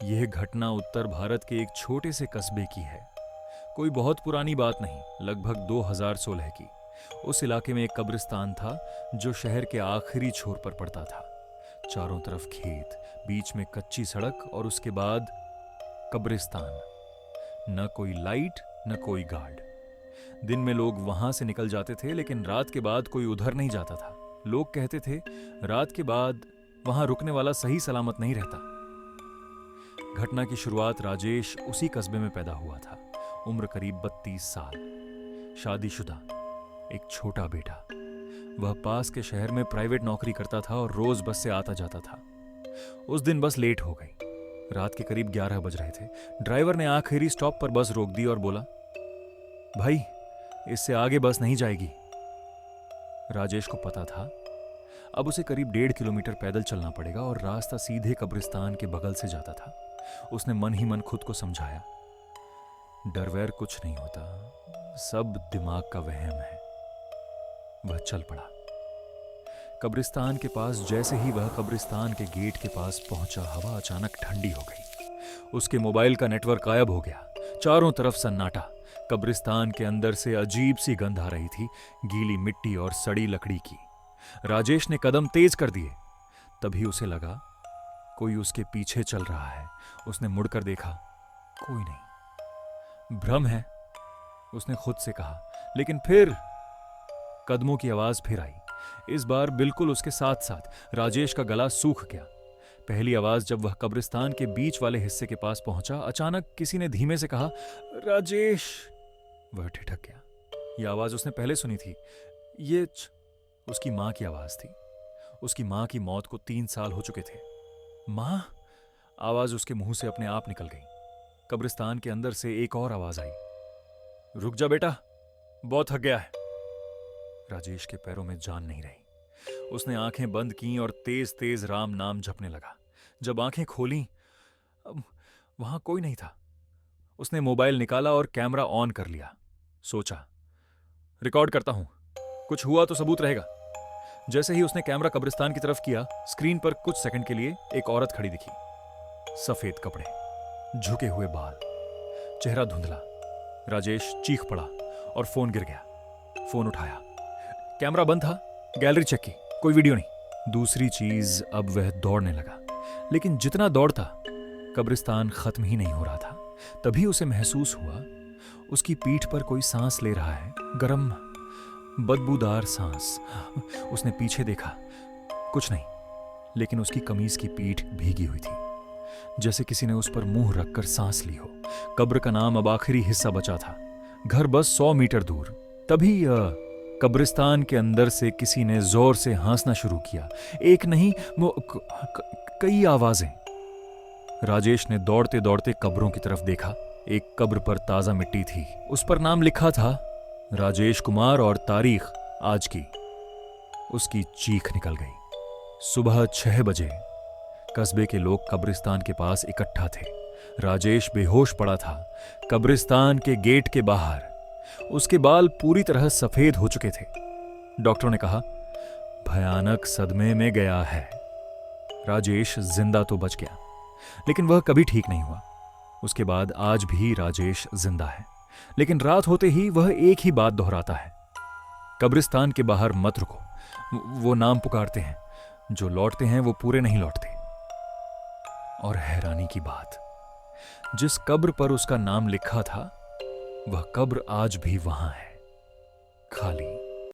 यह घटना उत्तर भारत के एक छोटे से कस्बे की है। कोई बहुत पुरानी बात नहीं, लगभग 2016 की। उस इलाके में एक कब्रिस्तान था जो शहर के आखिरी छोर पर पड़ता था। चारों तरफ खेत, बीच में कच्ची सड़क और उसके बाद कब्रिस्तान। न कोई लाइट, न कोई गार्ड। दिन में लोग वहां से निकल जाते थे, लेकिन रात के बाद कोई उधर नहीं जाता था। लोग कहते थे रात के बाद वहां रुकने वाला सही सलामत नहीं रहता। घटना की शुरुआत राजेश उसी कस्बे में पैदा हुआ था। उम्र करीब 32 साल, शादीशुदा, एक छोटा बेटा। वह पास के शहर में प्राइवेट नौकरी करता था और रोज बस से आता जाता था। उस दिन बस लेट हो गई। रात के करीब 11 बज रहे थे। ड्राइवर ने आखिरी स्टॉप पर बस रोक दी और बोला, भाई इससे आगे बस नहीं जाएगी। राजेश को पता था अब उसे करीब 1.5 किलोमीटर पैदल चलना पड़ेगा और रास्ता सीधे कब्रिस्तान के बगल से जाता था। उसने मन ही मन खुद को समझाया, डर वैर कुछ नहीं होता, सब दिमाग का वहम है। वह चल पड़ा। कब्रिस्तान के पास जैसे ही वह कब्रिस्तान के गेट के पास पहुंचा, हवा अचानक ठंडी हो गई। उसके मोबाइल का नेटवर्क गायब हो गया। चारों तरफ सन्नाटा। कब्रिस्तान के अंदर से अजीब सी गंध आ रही थी, गीली मिट्टी और सड़ी लकड़ी की। राजेश ने कदम तेज कर दिए। तभी उसे लगा कोई उसके पीछे चल रहा है। उसने मुड़कर देखा, कोई नहीं। भ्रम है, उसने खुद से कहा, लेकिन फिर कदमों की आवाज फिर आई। इस बार बिल्कुल उसके साथ साथ। राजेश का गला सूख गया। पहली आवाज जब वह कब्रिस्तान के बीच वाले हिस्से के पास पहुंचा, अचानक किसी ने धीमे से कहा, राजेश। वह ठिठक गया। यह आवाज उसने पहले सुनी थी। ये उसकी मां की आवाज थी। उसकी मां की मौत को 3 साल हो चुके थे। मां? आवाज उसके मुंह से अपने आप निकल गई। कब्रिस्तान के अंदर से एक और आवाज आई, रुक जा बेटा, बहुत थक गया है। राजेश के पैरों में जान नहीं रही। उसने आंखें बंद की और तेज तेज राम नाम जपने लगा। जब आंखें खोली, वहां कोई नहीं था। उसने मोबाइल निकाला और कैमरा ऑन कर लिया। सोचा, रिकॉर्ड करता हूं, कुछ हुआ तो सबूत रहेगा। जैसे ही उसने कैमरा कब्रिस्तान की तरफ किया, स्क्रीन पर कुछ सेकंड के लिए एक औरत खड़ी दिखी। सफेद कपड़े, झुके हुए बाल, चेहरा धुंधला। राजेश चीख पड़ा और फोन गिर गया। फोन उठाया, कैमरा बंद था। गैलरी चेक की, कोई वीडियो नहीं। दूसरी चीज, अब वह दौड़ने लगा, लेकिन जितना दौड़ता कब्रिस्तान खत्म ही नहीं हो रहा था। तभी उसे महसूस हुआ उसकी पीठ पर कोई सांस ले रहा है, गरम बदबूदार सांस। उसने पीछे देखा, कुछ नहीं, लेकिन उसकी कमीज की पीठ भीगी हुई थी, जैसे किसी ने उस पर मुंह रखकर सांस ली हो। कब्र का नाम अब आखिरी हिस्सा बचा था, घर बस 100 मीटर दूर। तभी कब्रिस्तान के अंदर से किसी ने जोर से हंसना शुरू किया। एक नहीं, वो कई आवाजें। राजेश ने दौड़ते दौड़ते कब्रों की तरफ देखा। एक कब्र पर ताजा मिट्टी थी, उस पर नाम लिखा था राजेश कुमार और तारीख आज की। उसकी चीख निकल गई। सुबह 6 बजे कस्बे के लोग कब्रिस्तान के पास इकट्ठा थे। राजेश बेहोश पड़ा था कब्रिस्तान के गेट के बाहर। उसके बाल पूरी तरह सफेद हो चुके थे। डॉक्टरों ने कहा, भयानक सदमे में गया है। राजेश जिंदा तो बच गया, लेकिन वह कभी ठीक नहीं हुआ। उसके बाद आज भी राजेश जिंदा है, लेकिन रात होते ही वह एक ही बात दोहराता है, कब्रिस्तान के बाहर मत रुको। वो नाम पुकारते हैं, जो लौटते हैं वो पूरे नहीं लौटते। और हैरानी की बात, जिस कब्र पर उसका नाम लिखा था, वह कब्र आज भी वहां है, खाली।